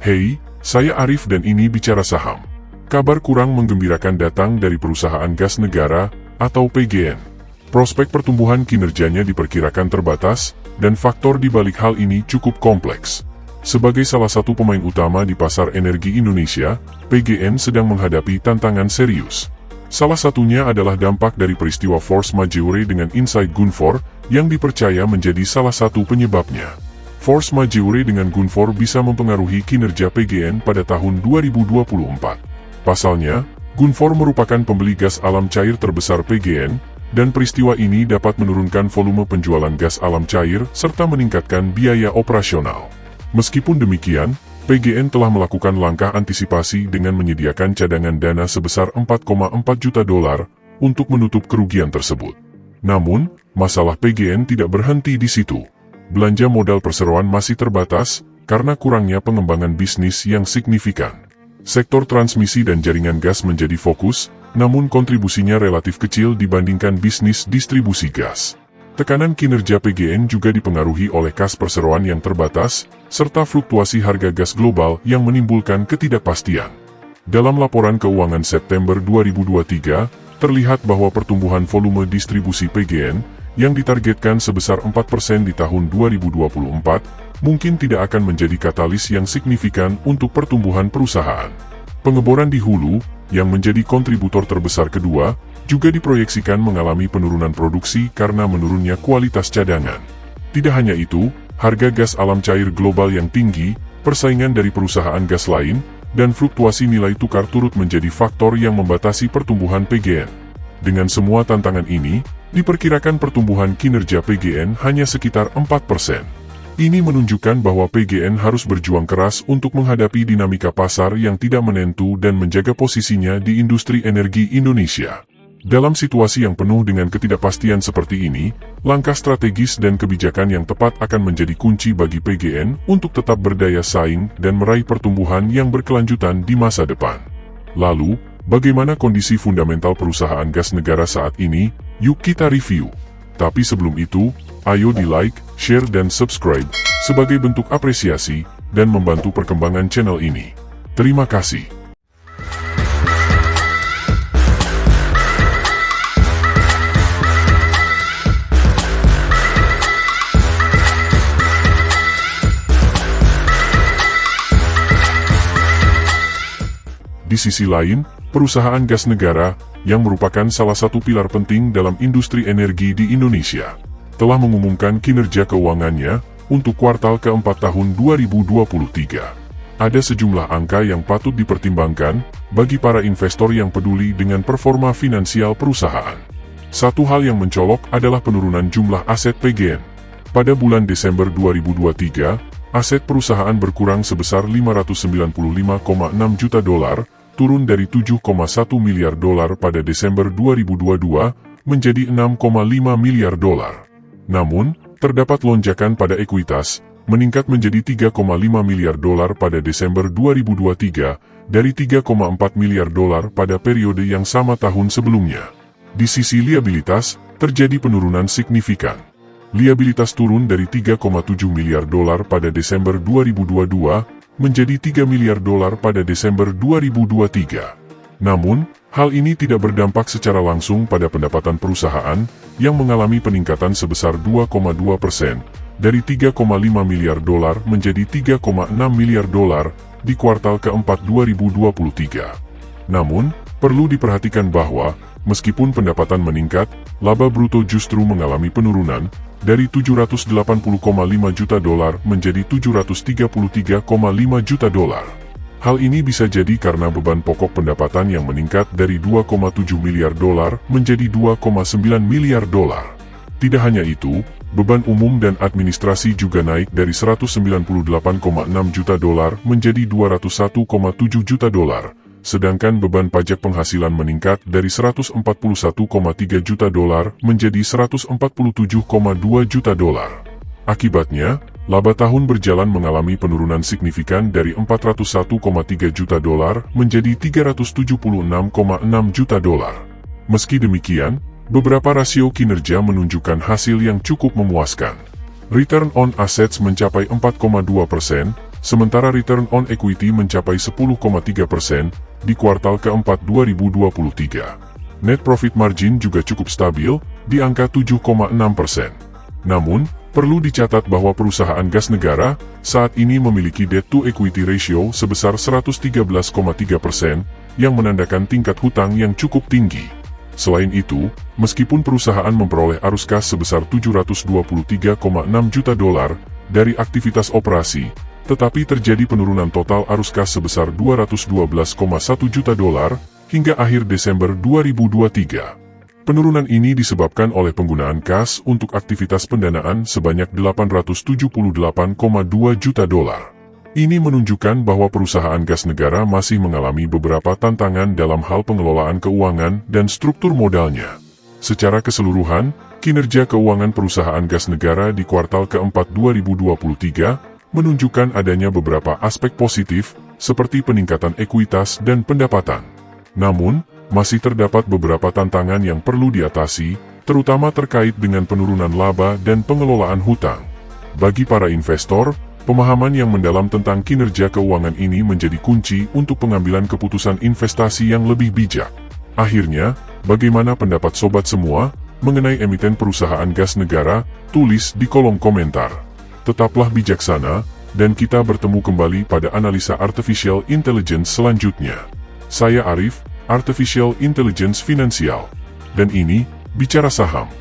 Hey, saya Arif dan ini Bicara Saham. Kabar kurang menggembirakan datang dari perusahaan gas negara, atau PGN. Prospek pertumbuhan kinerjanya diperkirakan terbatas, dan faktor di balik hal ini cukup kompleks. Sebagai salah satu pemain utama di pasar energi Indonesia, PGN sedang menghadapi tantangan serius. Salah satunya adalah dampak dari peristiwa force majeure dengan Insight Gunvor, yang dipercaya menjadi salah satu penyebabnya. Force majeure dengan Gunvor bisa mempengaruhi kinerja PGN pada tahun 2024. Pasalnya, Gunvor merupakan pembeli gas alam cair terbesar PGN, dan peristiwa ini dapat menurunkan volume penjualan gas alam cair serta meningkatkan biaya operasional. Meskipun demikian, PGN telah melakukan langkah antisipasi dengan menyediakan cadangan dana sebesar 4,4 juta dolar untuk menutup kerugian tersebut. Namun, masalah PGN tidak berhenti di situ. Belanja modal perseroan masih terbatas karena kurangnya pengembangan bisnis yang signifikan. Sektor transmisi dan jaringan gas menjadi fokus, namun kontribusinya relatif kecil dibandingkan bisnis distribusi gas. Tekanan kinerja PGN juga dipengaruhi oleh kas perseroan yang terbatas, serta fluktuasi harga gas global yang menimbulkan ketidakpastian. Dalam laporan keuangan September 2023, terlihat bahwa pertumbuhan volume distribusi PGN, yang ditargetkan sebesar 4% di tahun 2024, mungkin tidak akan menjadi katalis yang signifikan untuk pertumbuhan perusahaan. Pengeboran di hulu, yang menjadi kontributor terbesar kedua, juga diproyeksikan mengalami penurunan produksi karena menurunnya kualitas cadangan. Tidak hanya itu, harga gas alam cair global yang tinggi, persaingan dari perusahaan gas lain, dan fluktuasi nilai tukar turut menjadi faktor yang membatasi pertumbuhan PGN. Dengan semua tantangan ini, diperkirakan pertumbuhan kinerja PGN hanya sekitar 4%. Ini menunjukkan bahwa PGN harus berjuang keras untuk menghadapi dinamika pasar yang tidak menentu dan menjaga posisinya di industri energi Indonesia. Dalam situasi yang penuh dengan ketidakpastian seperti ini, langkah strategis dan kebijakan yang tepat akan menjadi kunci bagi PGN untuk tetap berdaya saing dan meraih pertumbuhan yang berkelanjutan di masa depan. Lalu, bagaimana kondisi fundamental perusahaan gas negara saat ini? Yuk kita review. Tapi sebelum itu, ayo di like, share dan subscribe, sebagai bentuk apresiasi, dan membantu perkembangan channel ini. Terima kasih. Di sisi lain, perusahaan gas negara, yang merupakan salah satu pilar penting dalam industri energi di Indonesia, telah mengumumkan kinerja keuangannya untuk kuartal keempat tahun 2023. Ada sejumlah angka yang patut dipertimbangkan bagi para investor yang peduli dengan performa finansial perusahaan. Satu hal yang mencolok adalah penurunan jumlah aset PGN. Pada bulan Desember 2023, aset perusahaan berkurang sebesar 595,6 juta dolar, turun dari 7,1 miliar dolar pada Desember 2022 menjadi 6,5 miliar dolar. Namun, terdapat lonjakan pada ekuitas, meningkat menjadi 3,5 miliar dolar pada Desember 2023, dari 3,4 miliar dolar pada periode yang sama tahun sebelumnya. Di sisi liabilitas, terjadi penurunan signifikan. Liabilitas turun dari 3,7 miliar dolar pada Desember 2022, menjadi 3 miliar dolar pada Desember 2023. Namun, hal ini tidak berdampak secara langsung pada pendapatan perusahaan, yang mengalami peningkatan sebesar 2,2%, dari 3,5 miliar dolar menjadi 3,6 miliar dolar, di kuartal keempat 2023. Namun, perlu diperhatikan bahwa, meskipun pendapatan meningkat, laba bruto justru mengalami penurunan, dari 780,5 juta dolar menjadi 733,5 juta dolar. Hal ini bisa jadi karena beban pokok pendapatan yang meningkat dari 2,7 miliar dolar menjadi 2,9 miliar dolar. Tidak hanya itu, beban umum dan administrasi juga naik dari 198,6 juta dolar menjadi 201,7 juta dolar. Sedangkan beban pajak penghasilan meningkat dari 141,3 juta dolar menjadi 147,2 juta dolar. Akibatnya, laba tahun berjalan mengalami penurunan signifikan dari 401,3 juta dolar menjadi 376,6 juta dolar. Meski demikian, beberapa rasio kinerja menunjukkan hasil yang cukup memuaskan. Return on assets mencapai 4,2%, sementara return on equity mencapai 10,3% di kuartal keempat 2023. Net profit margin juga cukup stabil, di angka 7,6%. Namun, perlu dicatat bahwa perusahaan gas negara saat ini memiliki debt-to-equity ratio sebesar 113,3%, yang menandakan tingkat hutang yang cukup tinggi. Selain itu, meskipun perusahaan memperoleh arus kas sebesar $723,6 juta dari aktivitas operasi, tetapi terjadi penurunan total arus kas sebesar $212,1 juta hingga akhir Desember 2023. Penurunan ini disebabkan oleh penggunaan kas untuk aktivitas pendanaan sebanyak $878,2 juta. Ini menunjukkan bahwa perusahaan gas negara masih mengalami beberapa tantangan dalam hal pengelolaan keuangan dan struktur modalnya. Secara keseluruhan, kinerja keuangan perusahaan gas negara di kuartal keempat 2023 menunjukkan adanya beberapa aspek positif, seperti peningkatan ekuitas dan pendapatan. Namun, masih terdapat beberapa tantangan yang perlu diatasi, terutama terkait dengan penurunan laba dan pengelolaan hutang. Bagi para investor, pemahaman yang mendalam tentang kinerja keuangan ini menjadi kunci untuk pengambilan keputusan investasi yang lebih bijak. Akhirnya, bagaimana pendapat sobat semua mengenai emiten perusahaan gas negara? Tulis di kolom komentar. Tetaplah bijaksana, dan kita bertemu kembali pada analisa artificial intelligence selanjutnya. Saya Arif, Artificial Intelligence Finansial. Dan ini, Bicara Saham.